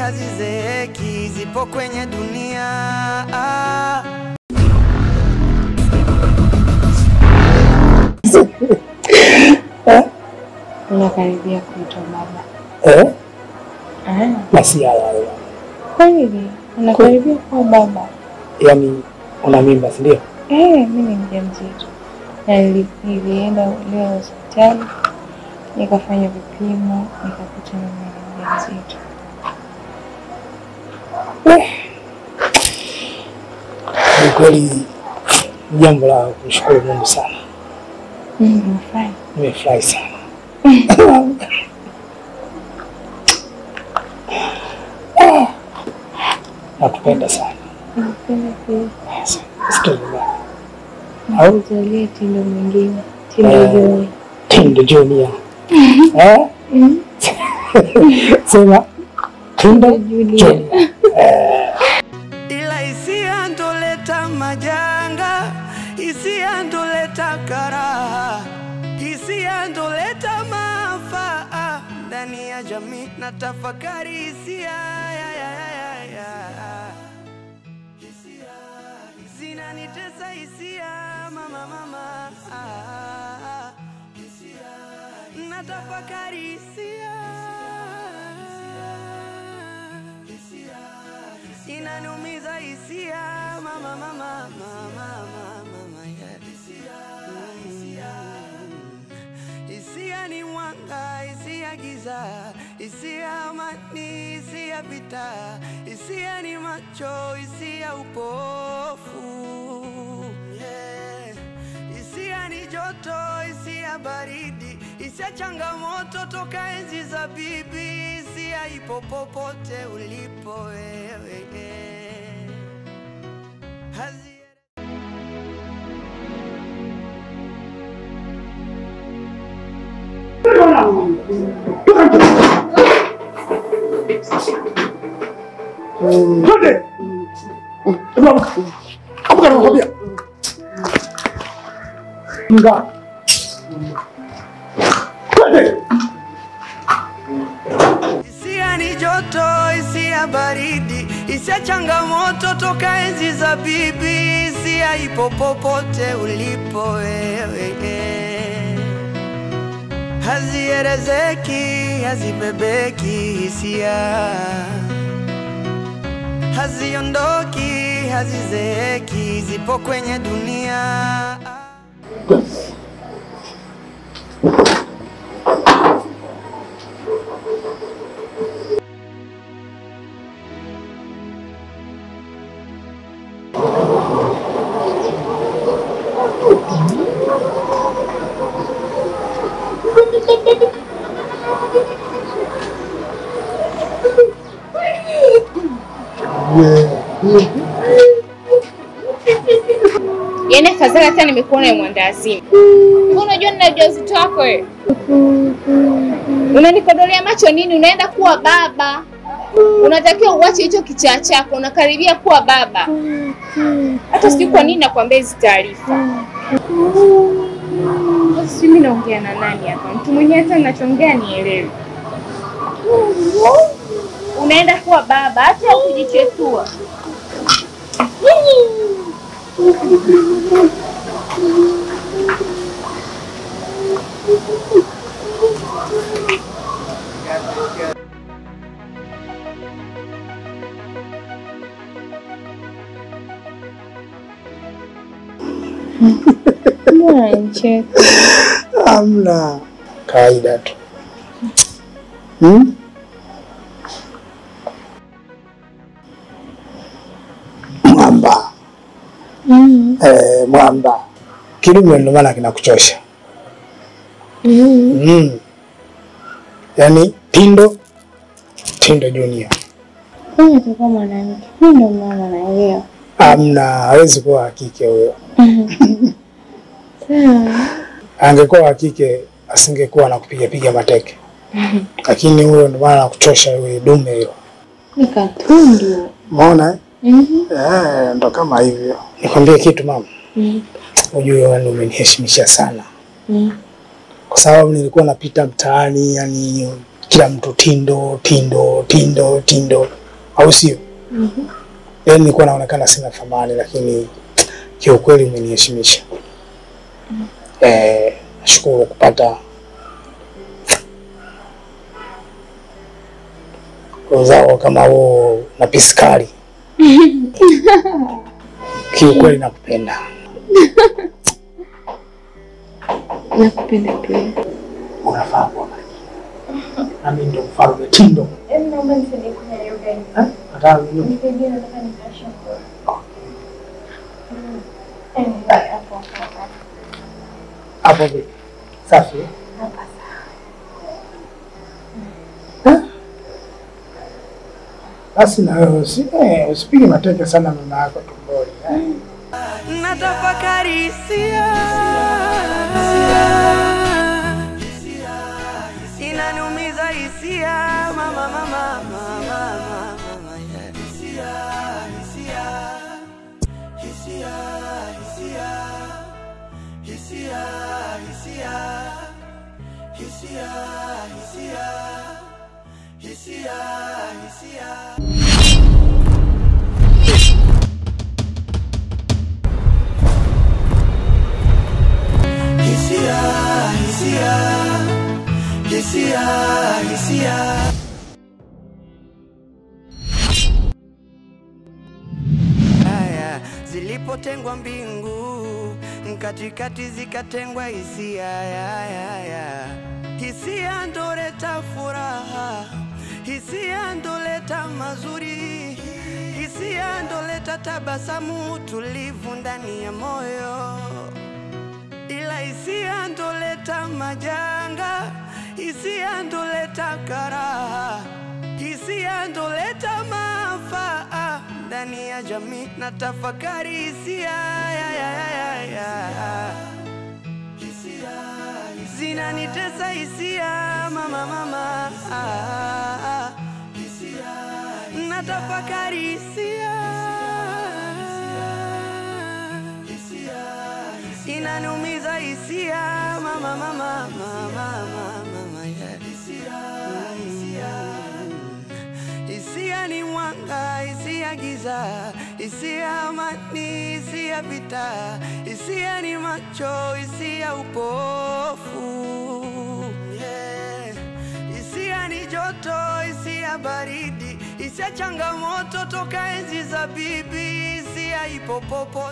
hazizeeki, zipo kwenye dunia. Unakaribia kuitwa baba. Basi haya. Kweli? Unakaribia kuwa baba? Yaani una mimba, si ndio? Mimi ni mjamzito. Na nilienda leo hospitali, nikafanya vipimo, nikakuta mimi ni mjamzito. Ni kweli jambo la kushukuru Mungu sana. Nimefurahi. Nimefurahi sana. Nakupenda sana. Nakupenda pia. Au uzalie Tindo mwingine. Tindo Tindo Junior. Sema Tindo Junior. Ila hisia ndoleta majanga, hisia ndoleta karaha, hisia ndoleta maafa ndani ya jamii. Na tafakari hisia zinanitesa hisia mama hisia na tafakari hisia inaniumiza hisia mama hisia ni mwanga, hisia giza, hisia amani, hisia vita, hisia ni macho, hisia upofu, hisia ni joto, hisia baridi, hisia changamoto toka enzi za bibi, hisia ipo popote ulipo wewe. Hisia ni joto, hisia baridi, hisia changamoto toka enzi za bibi, hisia ipo popote ulipo wewe. Hazielezeki, hazibebeki hisia, haziondoki, hazizeeki, zipo kwenye dunia. Yaani afadhali hata nimekuona ya mwandazimu. Unajua nina ujauzito wako wewe. Unanikodolea macho nini? Unaenda kuwa baba. Unatakiwa uache hicho kichaa chako, unakaribia kuwa baba. Hata sijui kwa nini nakwambia hizi taarifa. Sisi mimi naongea na nani hapa? Mtu mwenye hata ninachoongea nielewe. Unaenda kuwa baba, hata ukijichetua. Amna, kawaida tu. Mwamba. Mwamba. Kidume ndio maana kinakuchosha. Yaani Tindo Junior. Huyu atakuwa mwanamke. Huyu ndio mama naelewa. Amna, hawezi kuwa wa kike huyo. Sawa. Angekuwa wa kike asingekuwa anakupiga mateke. Lakini huyo ndio maana anakuchosha wewe dume hilo. Ni katundu. Umeona ndo kama hivyo. Nikwambie kitu mama. Unajua wewe umeniheshimisha sana. Kwa sababu nilikuwa napita mtaani, yani kila mtu tindo, au sio? Yaani nilikuwa naonekana sina thamani, lakini kiukweli umeniheshimisha. Nashukuru kupata uzao kama huo na piskali. Kiukweli nakupenda. Nakupenda pia. Unafaa kuwa nami ndo mfalme tindo. Naomba nisaidie kufanya yoga. Nataka nini? Nisaidie, nataka nikashe nguo. Hapo vipi? Safi? Hapa sawa. Basi na wewe usipige mateke sana mama yako tumboni. Natafakari hisia, inaniumiza hisia, mama hisia. Haya zilipotengwa mbingu, katikati zikatengwa hisia. Hisia ndo leta furaha, hisia ndo leta mazuri, hisia ndo leta tabasamu tulivu ndani ya moyo. Ila hisia ndo leta majanga, hisia ndo leta karaha, hisia ndo leta maafa ndani ya jamii. Natafakari hisia, zinanitesa hisia, mama. Natafakari hisia, inaniumiza hisia, mama. Hisia ni mwanga, hisia giza, hisia amani, hisia vita, hisia ni macho, hisia upofu. Hisia ni joto, hisia baridi, hisia changamoto toka enzi za bibi, hisia ipo popo.